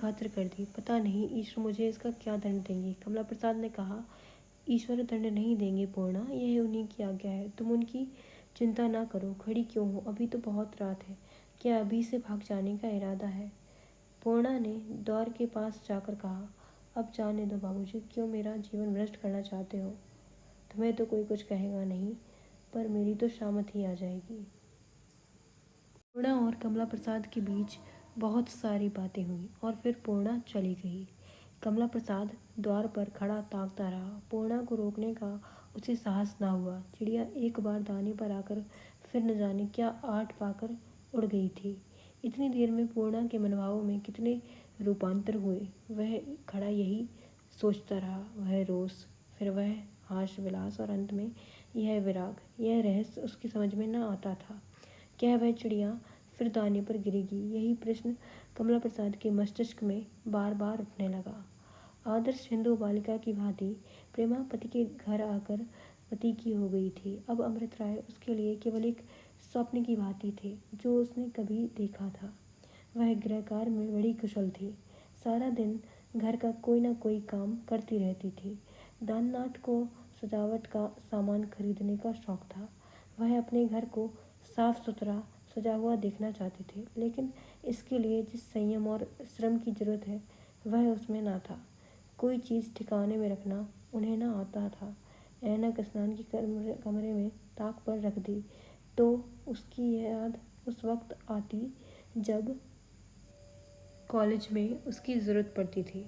खातिर कर दी। पता नहीं ईश्वर मुझे इसका क्या दंड देंगे। कमला प्रसाद ने कहा, ईश्वर दंड नहीं देंगे पूर्णा, यह उन्हीं की आज्ञा है। तुम उनकी चिंता ना करो। खड़ी क्यों हो, अभी तो बहुत रात है। क्या अभी से भाग जाने का इरादा है? पूर्णा ने द्वार के पास जाकर कहा, अब जाने दो बाबूजी, क्यों मेरा जीवन भ्रष्ट करना चाहते हो? तुम्हें तो कोई कुछ कहेगा नहीं, पर मेरी तो शामत ही आ जाएगी। पूर्णा और कमला प्रसाद के बीच बहुत सारी बातें हुई और फिर पूर्णा चली गई। कमला प्रसाद द्वार पर खड़ा ताकता रहा। पूर्णा को रोकने का उसे साहस ना हुआ। चिड़िया एक बार दाने पर आकर फिर न जाने क्या आट पाकर उड़ गई थी। इतनी देर में पूर्णा के मनभावों में कितने रूपांतर हुए, वह खड़ा यही सोचता रहा। वह रोष, फिर वह हास्य विलास और अंत में यह विराग। यह रहस्य उसकी समझ में न आता था। क्या वह चिड़िया फिर दाने पर गिरेगी? यही प्रश्न कमला प्रसाद के मस्तिष्क में बार बार उठने लगा। आदर्श हिंदू बालिका की भांति प्रेमा पति के घर आकर पति की हो गई थी। अब अमृत राय उसके लिए केवल एक स्वप्न की भांति थे जो उसने कभी देखा था। वह गृहकार में बड़ी कुशल थी। सारा दिन घर का कोई ना कोई काम करती रहती थी। दाननाथ को सजावट का सामान खरीदने का शौक था। वह अपने घर को साफ सुथरा सजा हुआ देखना चाहते थे, लेकिन इसके लिए जिस संयम और श्रम की जरूरत है वह उसमें ना था। कोई चीज़ ठिकाने में रखना उन्हें ना आता था। ऐनक स्नान की कमरे में ताक पर रख दी तो उसकी याद उस वक्त आती जब कॉलेज में उसकी ज़रूरत पड़ती थी।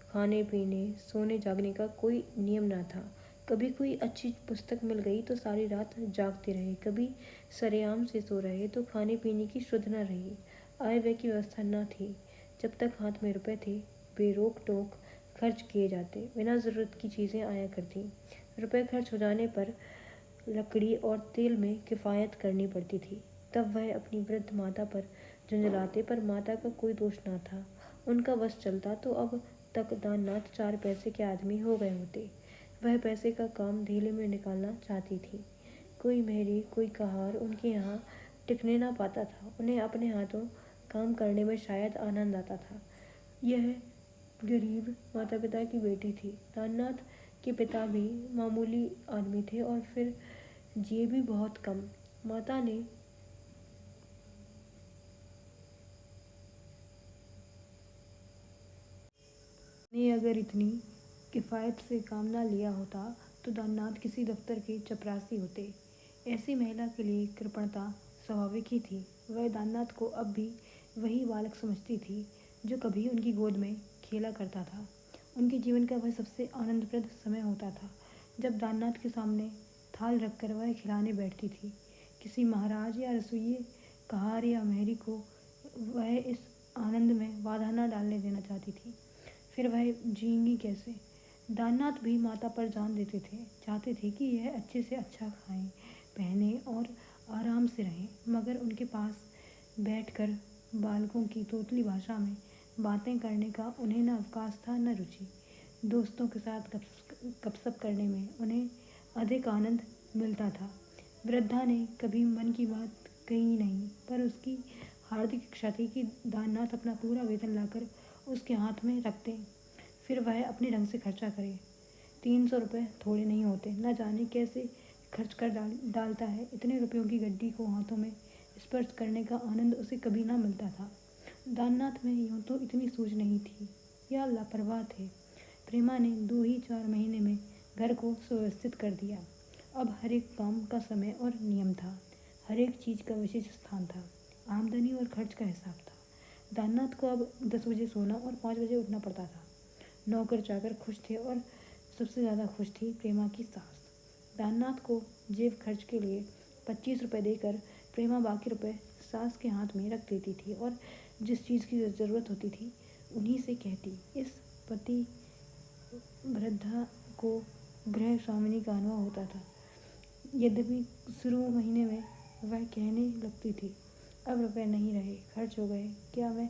खाने पीने सोने जागने का कोई नियम ना था। कभी कोई अच्छी पुस्तक मिल गई तो सारी रात जागते रहे, कभी सरेआम से सो रहे तो खाने पीने की शुद्ध न रही। आय व्यय की व्यवस्था न थी। जब तक हाथ में रुपए थे बेरोक टोक खर्च किए जाते, बिना ज़रूरत की चीज़ें आया करती। रुपए खर्च हो जाने पर लकड़ी और तेल में किफ़ायत करनी पड़ती थी। तब वह अपनी वृद्ध माता पर झुंझलाते, पर माता का कोई दोष न था। उनका बस चलता तो अब तक दाननाथ 4 पैसे के आदमी हो गए होते। वह पैसे का काम ढीले में निकालना चाहती थी। कोई मेहरी कोई कहार उनके यहाँ टिकने ना पाता था। उन्हें अपने हाथों काम करने में शायद आनंद आता था। यह गरीब माता पिता की बेटी थी। दाननाथ के पिता भी मामूली आदमी थे और फिर जिए भी बहुत कम। माता ने अगर इतनी किफ़ायत से काम ना लिया होता तो दाननाथ किसी दफ्तर के चपरासी होते। ऐसी महिला के लिए कृपणता स्वाभाविक ही थी। वह दाननाथ को अब भी वही बालक समझती थी जो कभी उनकी गोद में खेला करता था। उनके जीवन का वह सबसे आनंदप्रद समय होता था जब दाननाथ के सामने थाल रखकर वह खिलाने बैठती थी। किसी महाराज या रसोइये कहार या मेहरी को वह इस आनंद में बाधा न डालने देना चाहती थी। फिर वह जिएंगी कैसे? दाननाथ भी माता पर जान देते थे, चाहते थे कि यह अच्छे से अच्छा खाएं पहने और आराम से रहें, मगर उनके पास बैठकर बालकों की तोतली भाषा में बातें करने का उन्हें न अवकाश था न रुचि। दोस्तों के साथ गपशप करने में उन्हें अधिक आनंद मिलता था। वृद्धा ने कभी मन की बात कही नहीं, पर उसकी हार्दिक इच्छा थी कि दाननाथ अपना पूरा वेतन लाकर उसके हाथ में रख दें, फिर वह अपने ढंग से खर्चा करे। 300 रुपये थोड़े नहीं होते, न जाने कैसे खर्च कर डालता है। इतने रुपयों की गड्डी को हाथों में स्पर्श करने का आनंद उसे कभी ना मिलता था। दाननाथ में यूँ तो इतनी सूझ नहीं थी या लापरवाह थे। प्रेमा ने 2 ही 4 महीने में घर को सुव्यवस्थित कर दिया। अब हर एक काम का समय और नियम था, हर एक चीज़ का विशेष स्थान था, आमदनी और खर्च का हिसाब था। दाननाथ को अब 10 बजे सोना और 5 बजे उठना पड़ता था। नौकर चाकर खुश थे और सबसे ज़्यादा खुश थी प्रेमा की सास। दाननाथ को जेब खर्च के लिए 25 रुपये देकर प्रेमा बाकी रुपए सास के हाथ में रख देती थी और जिस चीज़ की ज़रूरत होती थी उन्हीं से कहती। इस पति वृद्धा को गृह स्वामिनी का अनुभव होता था। यद्यपि शुरू महीने में वह कहने लगती थी, अब रुपए नहीं रहे, खर्च हो गए, क्या मैं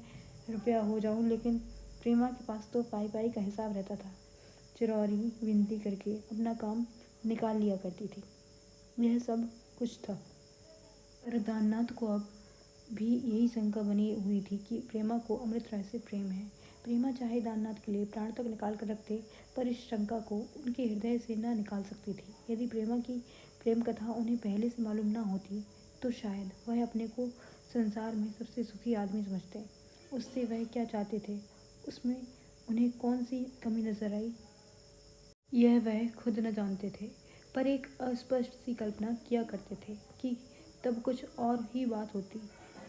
रुपया हो जाऊं? लेकिन प्रेमा के पास तो पाई पाई का हिसाब रहता था। चिरौरी विनती करके अपना काम निकाल लिया करती थी। यह सब कुछ था, पर दाननाथ को अब भी यही शंका बनी हुई थी कि प्रेमा को अमृत राय से प्रेम है। प्रेमा चाहे दाननाथ के लिए प्राण तक निकाल कर रखते, पर इस शंका को उनके हृदय से न निकाल सकती थी। यदि प्रेमा की प्रेम कथा उन्हें पहले से मालूम न होती तो शायद वह अपने को संसार में सबसे सुखी आदमी समझते। उससे वह क्या चाहते थे, उसमें उन्हें कौन सी कमी नजर आई, यह वह खुद न जानते थे, पर एक अस्पष्ट सी कल्पना किया करते थे कि तब कुछ और ही बात होती।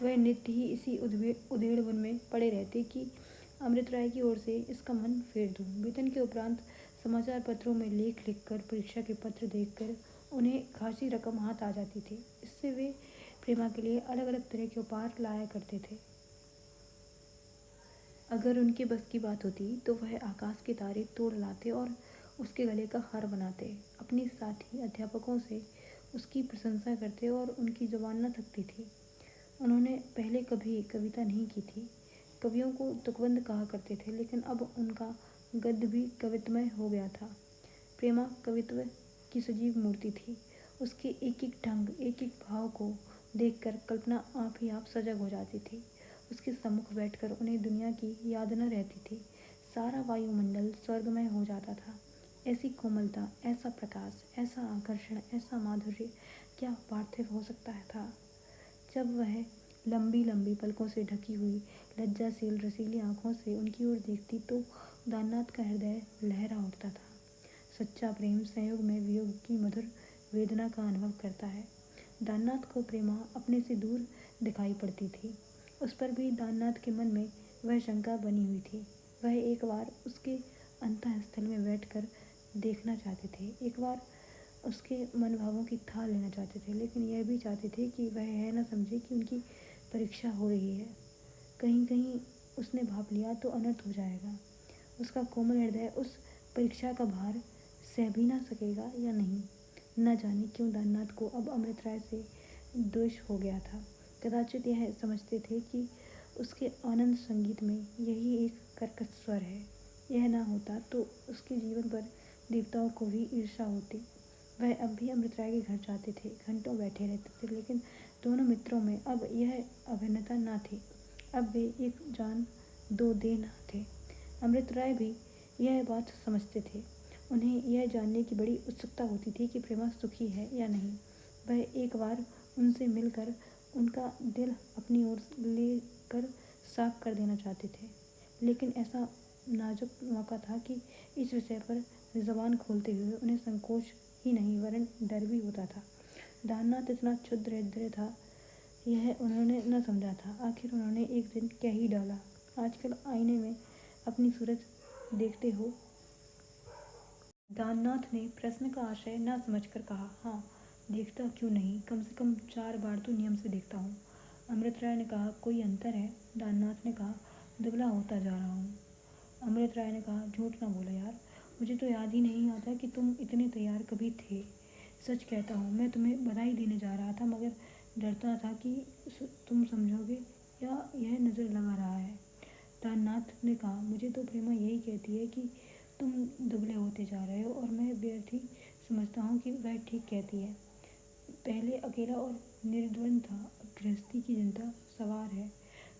वह नित्य ही इसी उधेड़बुन में पड़े रहते कि अमृत राय की ओर से इसका मन फेर दूं। वेतन के उपरांत समाचार पत्रों में लेख लिखकर, परीक्षा के पत्र देखकर उन्हें खासी रकम हाथ आ जाती थी। इससे वे प्रेमा के लिए अलग अलग तरह के उपहार लाया करते थे। अगर उनके बस की बात होती तो वह आकाश के तारे तोड़ लाते और उसके गले का हार बनाते। अपने साथी अध्यापकों से उसकी प्रशंसा करते और उनकी जुबान न थकती थी। उन्होंने पहले कभी कविता नहीं की थी, कवियों को तुकबंद कहा करते थे, लेकिन अब उनका गद्य भी कवित्वमय हो गया था। प्रेमा कवित्व की सजीव मूर्ति थी। उसके एक एक ढंग, एक एक भाव को देखकर कल्पना आप ही आप सजग हो जाती थी। उसके सम्मुख बैठकर उन्हें दुनिया की याद न रहती थी। सारा वायुमंडल स्वर्गमय हो जाता था। ऐसी कोमलता, ऐसा प्रकाश, ऐसा आकर्षण, ऐसा माधुर्य क्या पार्थिव हो सकता था। जब वह लंबी लंबी पलकों से ढकी हुई लज्जाशील रसीली आंखों से उनकी ओर देखती तो दाननाथ का हृदय लहरा उठता था। सच्चा प्रेम संयोग में वियोग की मधुर वेदना का अनुभव करता है। दाननाथ को प्रेमा अपने से दूर दिखाई पड़ती थी। उस पर भी दाननाथ के मन में वह शंका बनी हुई थी। वह एक बार उसके अंतःस्थल में बैठकर देखना चाहते थे, एक बार उसके मनभावों की था लेना चाहते थे, लेकिन यह भी चाहते थे कि वह यह न समझे कि उनकी परीक्षा हो रही है। कहीं कहीं उसने भाप लिया तो अनर्थ हो जाएगा। उसका कोमल हृदय उस परीक्षा का भार सह भी ना सकेगा या नहीं। न जाने क्यों दाननाथ को अब अमृत राय से द्वेष हो गया था। कदाचित यह समझते थे कि उसके आनंद संगीत में यही एक कर्कश स्वर है। यह ना होता तो उसके जीवन पर देवताओं को भी ईर्षा होती। वह अब भी अमृत राय के घर जाते थे, घंटों बैठे रहते थे, लेकिन दोनों मित्रों में अब यह अभिन्नता न थी। अब वे एक जान दो देह थे। अमृत राय भी यह बात समझते थे। उन्हें यह जानने की बड़ी उत्सुकता होती थी कि प्रेमा सुखी है या नहीं। वह एक बार उनसे मिलकर उनका दिल अपनी ओर लेकर साफ कर देना चाहते थे, लेकिन ऐसा नाजुक मौका था कि इस विषय पर जबान खोलते हुए उन्हें संकोच ही नहीं वरन डर भी होता था। दाननाथ इतना क्षुद्र हृदय था, यह उन्होंने न समझा था। आखिर उन्होंने एक दिन कह ही डाला, आजकल आईने में अपनी सूरत देखते हो। दाननाथ ने प्रश्न का आशय न समझकर कहा, हाँ देखता क्यों नहीं, कम से कम 4 बार तो नियम से देखता हूँ। अमृत राय ने कहा, कोई अंतर है? दाननाथ ने कहा, दुबला होता जा रहा हूँ। अमृत राय ने कहा, झूठ ना बोलो यार, मुझे तो याद ही नहीं आता कि तुम इतने तैयार कभी थे। सच कहता हूँ, मैं तुम्हें बधाई देने जा रहा था, मगर डरता था कि तुम समझोगे या यह नज़र लगा रहा है। दाननाथ ने कहा, मुझे तो प्रेमा यही कहती है कि तुम दुबले होते जा रहे हो, और मैं व्यर्थ ही समझता हूँ कि वह ठीक कहती है। पहले अकेला और निर्द्वंद था, अब गृहस्थी की चिंता सवार है।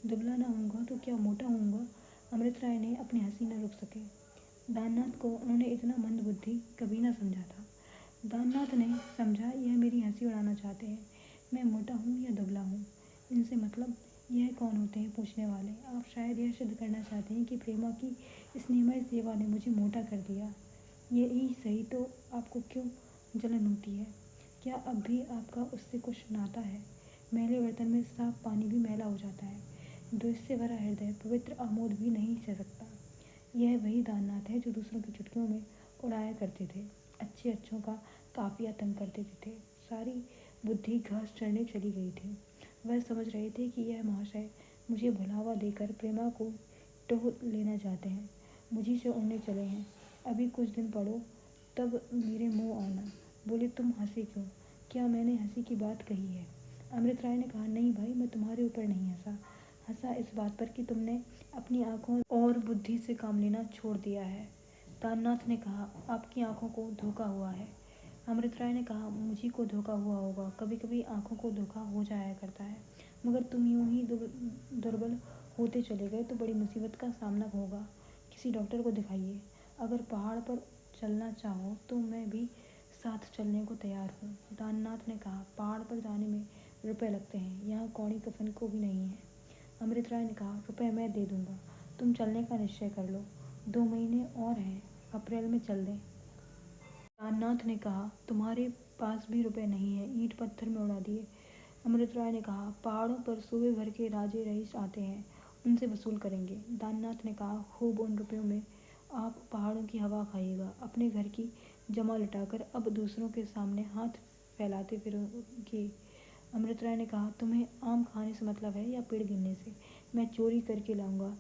दुबला ना होऊंगा तो क्या मोटा होऊंगा? अमृत राय ने अपनी हंसी न रोक सके। दाननाथ को उन्होंने इतना मंदबुद्धि कभी न समझा था। दाननाथ ने समझा, यह मेरी हंसी उड़ाना चाहते हैं। मैं मोटा हूँ या दुबला हूँ, इनसे मतलब यह कौन होते हैं पूछने वाले। आप शायद यह सिद्ध करना चाहते हैं कि प्रेमा की स्नेहमय सेवा ने मुझे मोटा कर दिया। यही सही तो आपको क्यों जलन होती है? क्या अब भी आपका उससे कुछ नाता है? मैले बर्तन में साफ पानी भी मैला हो जाता है। द्वेष से भरा हृदय पवित्र आमोद भी नहीं सह सकता। यह वही दाननाथ है जो दूसरों की चुटकियों में उड़ाया करते थे, अच्छे अच्छों का काफिया तंग कर देते थे। सारी बुद्धि घास चढ़ने चली गई थी। वह समझ रहे थे कि यह महाशय मुझे भुलावा देकर प्रेमा को टोह लेना चाहते हैं, मुझी से उड़ने चले हैं। अभी कुछ दिन पढ़ो, तब मेरे मुँह आना। बोले, तुम हंसे क्यों? क्या मैंने हंसी की बात कही है? अमृत राय ने कहा, नहीं भाई, मैं तुम्हारे ऊपर नहीं हंसा। हंसा इस बात पर कि तुमने अपनी आंखों और बुद्धि से काम लेना छोड़ दिया है। दाननाथ ने कहा, आपकी आंखों को धोखा हुआ है। अमृत राय ने कहा, मुझी को धोखा हुआ होगा, कभी कभी आंखों को धोखा हो जाया करता है। मगर तुम यूं ही दुर्बल होते चले गए तो बड़ी मुसीबत का सामना होगा। किसी डॉक्टर को दिखाइए। अगर पहाड़ पर चलना चाहो तो मैं भी साथ चलने को तैयार हूँ। दाननाथ ने कहा, पहाड़ पर जाने में रुपए लगते हैं, यहाँ कौड़ी कफन को भी नहीं है। अमृत राय ने कहा, रुपए मैं दे दूंगा, तुम चलने का निश्चय कर लो। 2 महीने और हैं, अप्रैल में चल दें। दाननाथ ने कहा, तुम्हारे पास भी रुपए नहीं है, ईंट पत्थर में उड़ा दिए। अमृत राय ने कहा, पहाड़ों पर सूबे भर के राजे रईस आते हैं, उनसे वसूल करेंगे। दाननाथ ने कहा, खूब, उन रुपयों में आप पहाड़ों की हवा खाइएगा, अपने घर की जमा लुटाकर अब दूसरों के सामने हाथ फैलाते फिरोगे। अमृत राय ने कहा, तुम्हें आम खाने से मतलब है या पेड़ गिनने से? मैं चोरी करके लाऊंगा,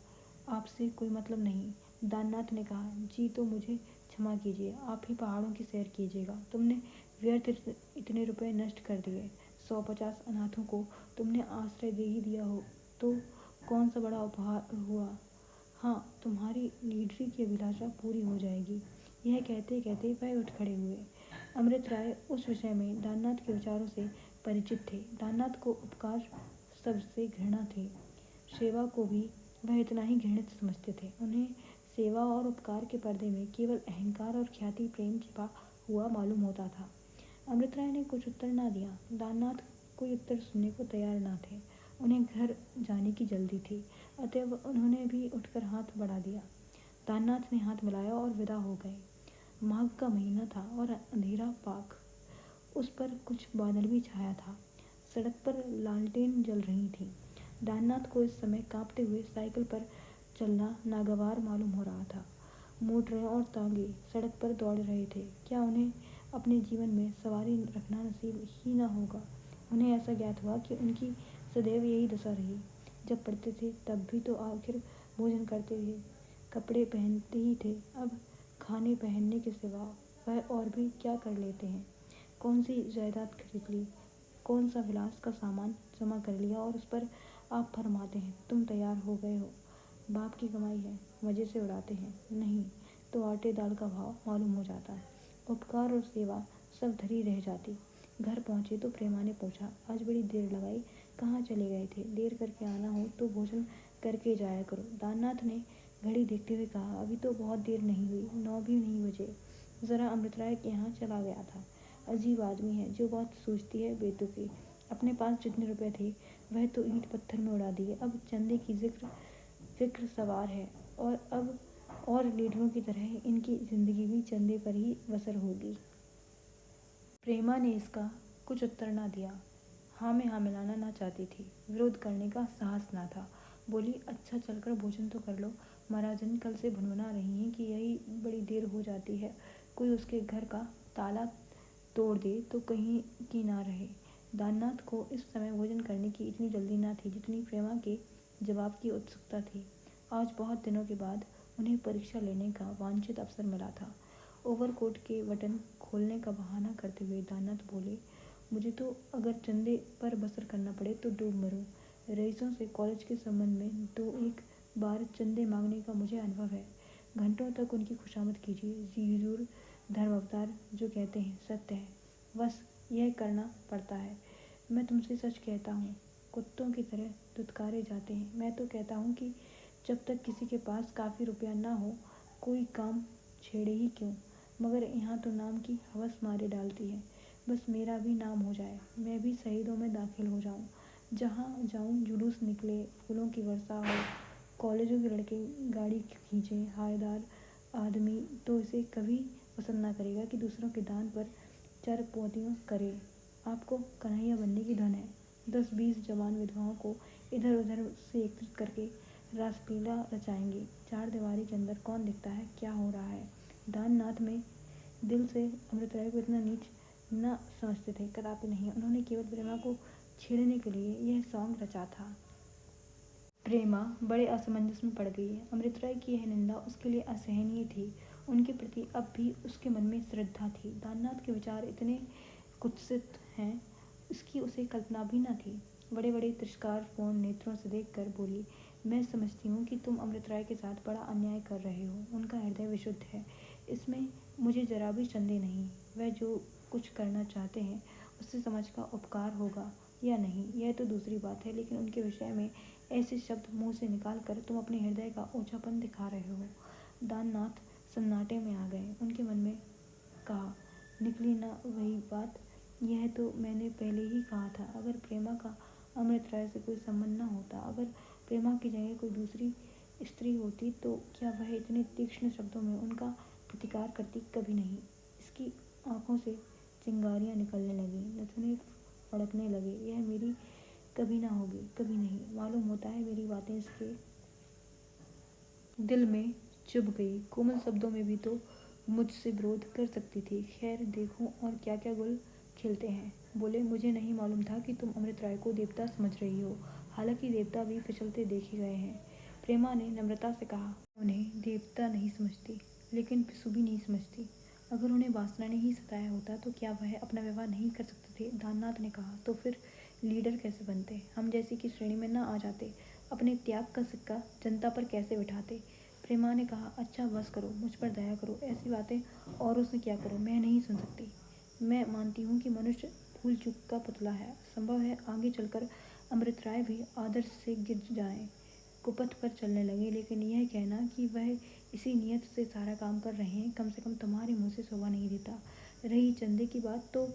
आपसे कोई मतलब नहीं। दाननाथ ने कहा, जी तो मुझे क्षमा कीजिए, आप ही पहाड़ों की सैर कीजिएगा। तुमने व्यर्थ इतने रुपए नष्ट कर दिए। 150 अनाथों को तुमने आश्रय दे ही दिया हो तो कौन सा बड़ा उपहार हुआ। हाँ, तुम्हारी लीडरी की अभिलाषा पूरी हो जाएगी। यह कहते कहते वह उठ खड़े हुए। अमृत राय उस विषय में दाननाथ के विचारों से परिचित थे। दाननाथ को उपकार सबसे घृणा थी, सेवा को भी वह इतना ही घृणित समझते थे। उन्हें सेवा और उपकार के पर्दे में केवल अहंकार और ख्याति प्रेम छिपा हुआ मालूम होता था। अमृत राय ने कुछ उत्तर न दिया। दाननाथ कोई उत्तर सुनने को तैयार न थे। उन्हें घर जाने की जल्दी थी, अतएव उन्होंने भी उठकर हाथ बढ़ा दिया। दाननाथ ने हाथ मिलाया और विदा हो गए। माघ का महीना था और अंधेरा पाक, उस पर कुछ बादल भी छाया था। सड़क पर लालटेन जल रही थी। दाननाथ को इस समय कांपते हुए साइकिल पर चलना नागवार मालूम हो रहा था। मोटरें और तांगे सड़क पर दौड़ रहे थे। क्या उन्हें अपने जीवन में सवारी रखना नसीब ही न होगा? उन्हें ऐसा ज्ञात हुआ कि उनकी सदैव यही दशा रही। जब पढ़ते थे तब भी तो आखिर भोजन करते थे, कपड़े पहनते ही थे। अब खाने पहनने के सिवा वह और भी क्या कर लेते हैं? कौन सी जायदाद खरीद ली, कौन सा विलास का सामान जमा कर लिया और उस पर आप फरमाते हैं, तुम तैयार हो गए हो, बाप की कमाई है, मज़े से उड़ाते हैं। नहीं तो आटे दाल का भाव मालूम हो जाता। उपकार और सेवा सब धरी रह जाती। घर पहुँचे तो प्रेमा ने पूछा, आज बड़ी देर लगाई, कहाँ चले गए थे? देर करके आना हो तो भोजन करके जाया करो। दाननाथ ने घड़ी देखते हुए कहा, अभी तो बहुत देर नहीं हुई, 9 भी नहीं बजे। ज़रा अमृत राय के यहाँ चला गया था। अजीब आदमी है जो बहुत सोचती है बेतुकी। अपने पास जितने रुपए थे वह तो ईंट पत्थर में उड़ा दिए, अब चंदे की फिक्र सवार है और अब और लीडरों की तरह इनकी जिंदगी भी चंदे पर ही बसर होगी। प्रेमा ने इसका कुछ उत्तर न दिया। हाँ में हाँ मिलाना ना चाहती थी, विरोध करने का साहस ना था। बोली, अच्छा चलकर भोजन तो कर लो, महाराजन कल से भुनभुना रही हैं कि यही बड़ी देर हो जाती है, कोई उसके घर का ताला तोड़ दे तो कहीं की ना रहे। दाननाथ को इस समय भोजन करने की इतनी जल्दी ना थी जितनी प्रेमा के जवाब की उत्सुकता थी। आज बहुत दिनों के बाद उन्हें परीक्षा लेने का वांछित अवसर मिला था। ओवरकोट के बटन खोलने का बहाना करते हुए दाननाथ बोले, मुझे तो अगर चंदे पर बसर करना पड़े तो डूब मरूं। रईसों से कॉलेज के संबंध में 2-1 बार चंदे मांगने का मुझे अनुभव है। घंटों तक उनकी खुशामद कीजिए। जी हुजूर धर्म अवतार जो कहते हैं सत्य है, बस यह करना पड़ता है। मैं तुमसे सच कहता हूँ, कुत्तों की तरह दुत्कारे जाते हैं। मैं तो कहता हूँ कि जब तक किसी के पास काफ़ी रुपया ना हो कोई काम छेड़े ही क्यों, मगर यहाँ तो नाम की हवस मारे डालती है। बस मेरा भी नाम हो जाए, मैं भी शहीदों में दाखिल हो जाऊँ। जहाँ जाऊँ जुलूस निकले, फूलों की वर्षा हो, कॉलेजों के लड़के गाड़ी खींचें, हायदार आदमी तो इसे कभी पसंद ना करेगा कि दूसरों के दान पर चर पोतियों करे। आपको कन्हैया बनने की धन है। 10-20 जवान विधवाओं को इधर उधर से एकत्रित करके रासलीला रचाएंगे। 4 दीवारी के अंदर कौन दिखता है क्या हो रहा है? दाननाथ में दिल से अमृत राय को इतना नीच न समझते थे, कदापि नहीं। उन्होंने केवल प्रेमा को छेड़ने के लिए यह सॉन्ग रचा था। प्रेमा बड़े असमंजस में पड़ गई। अमृत राय की यह निंदा उसके लिए असहनीय थी। उनके प्रति अब भी उसके मन में श्रद्धा थी। दाननाथ के विचार इतने कुत्सित हैं इसकी उसे कल्पना भी न थी। बड़े बड़े तिरस्कारपूर्ण नेत्रों से देखकर बोली, मैं समझती हूँ कि तुम अमृत राय के साथ बड़ा अन्याय कर रहे हो। उनका हृदय विशुद्ध है, इसमें मुझे जरा भी संदेह नहीं। वह जो कुछ करना चाहते हैं उससे समाज का उपकार होगा, या नहीं यह तो दूसरी बात है, लेकिन उनके विषय में ऐसे शब्द मुंह से निकाल कर तुम अपने हृदय का ओछापन दिखा रहे हो। दाननाथ सन्नाटे में आ गए। उनके मन में कहा, निकली ना वही बात। यह तो मैंने पहले ही कहा था। अगर प्रेमा का अमृत राय से कोई संबंध न होता, अगर प्रेमा की जगह कोई दूसरी स्त्री होती, तो क्या वह इतने तीक्ष्ण शब्दों में उनका प्रतिकार करती? कभी नहीं। इसकी आंखों से चिंगारियां निकलने लगीं, नथुने फड़कने लगे। यह मेरी कभी ना होगी, कभी नहीं। मालूम होता है मेरी बातें इसके दिल में चुभ गई। कोमल शब्दों में भी तो मुझसे विरोध कर सकती थी। खैर, देखूं और क्या क्या गुल खिलते हैं। बोले, मुझे नहीं मालूम था कि तुम अमृत राय को देवता समझ रही हो। हालांकि देवता भी फिसलते देखे गए हैं। प्रेमा ने नम्रता से कहा, उन्हें देवता नहीं समझती, लेकिन पिसु भी नहीं समझती। अगर उन्हें वासना ने ही सताया होता तो क्या वह अपना व्यवहार नहीं कर सकते थे? दाननाथ ने कहा, तो फिर लीडर कैसे बनते? हम जैसी की श्रेणी में न आ जाते? अपने त्याग का सिक्का जनता पर कैसे बिठाते? प्रेमा ने कहा, अच्छा बस करो, मुझ पर दया करो। ऐसी बातें औरों से क्या करो, मैं नहीं सुन सकती। मैं मानती हूँ कि मनुष्य भूल चूक का पुतला है। संभव है आगे चलकर अमृत राय भी आदर्श से गिर जाएं, कुपथ पर चलने लगे, लेकिन यह कहना कि वह इसी नियत से सारा काम कर रहे हैं, कम से कम तुम्हारे मुँह से शोभा नहीं देता। रही चंदे की बात, तो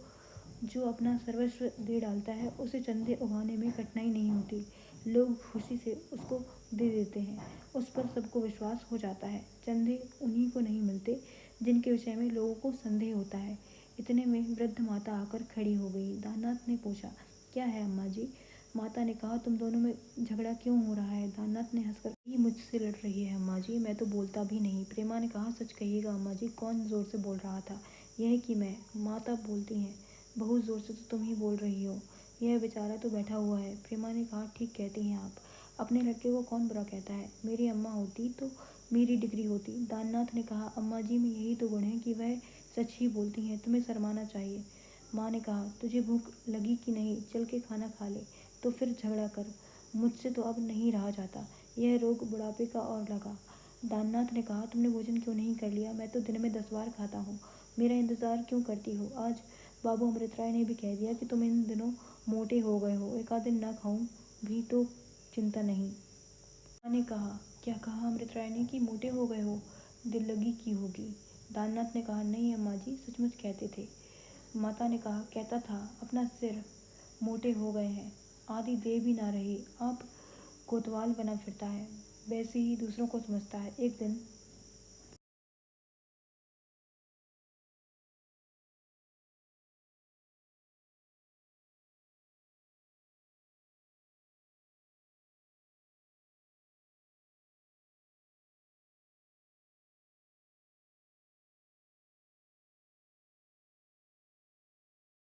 जो अपना सर्वस्व दे डालता है, उसे चंदे उगाने में कठिनाई नहीं होती। लोग खुशी से उसको दे देते हैं, उस पर सबको विश्वास हो जाता है। चंदे उन्हीं को नहीं मिलते जिनके विषय में लोगों को संदेह होता है। इतने में वृद्ध माता आकर खड़ी हो गई। दाननाथ ने पूछा, क्या है अम्मा जी? माता ने कहा, तुम दोनों में झगड़ा क्यों हो रहा है? दाननाथ ने हंसकर, ये मुझसे लड़ रही है अम्मा जी, मैं तो बोलता भी नहीं। प्रेमा ने कहा, सच कहिएगा अम्मा जी, कौन जोर से बोल रहा था? यह कि मैं। माता बोलती हैं, बहुत जोर से तो तुम ही बोल रही हो। यह बेचारा तो बैठा हुआ है। प्रेमा ने कहा, ठीक कहती हैं आप। अपने लड़के को कौन बुरा कहता है? मेरी अम्मा होती तो मेरी डिग्री होती। दाननाथ ने कहा, अम्मा जी में यही तो गुण है कि वह सच ही बोलती हैं, तुम्हें शर्माना चाहिए। माँ ने कहा, तुझे भूख लगी कि नहीं? चल के खाना खा ले, तो फिर झगड़ा कर। मुझसे तो अब नहीं रहा जाता। यह रोग बुढ़ापे का और लगा। दाननाथ ने कहा, तुमने भोजन क्यों नहीं कर लिया? मैं तो दिन में 10 बार खाता हूँ। मेरा इंतजार क्यों करती हो? आज बाबू अमृत राय ने भी कह दिया कि तुम इन दिनों मोटे हो गए हो। एक आध दिन ना खाऊं भी तो चिंता नहीं। माँ ने कहा, क्या कहा अमृत राय ने कि मोटे हो गए हो? दिल लगी की होगी। दाननाथ ने कहा, नहीं अम्मा जी, सचमुच कहते थे। माता ने कहा, कहता था, अपना सिर मोटे हो गए हैं, आधी देह भी ना रही। आप कोतवाल बना फिरता है, वैसे ही दूसरों को समझता है। एक दिन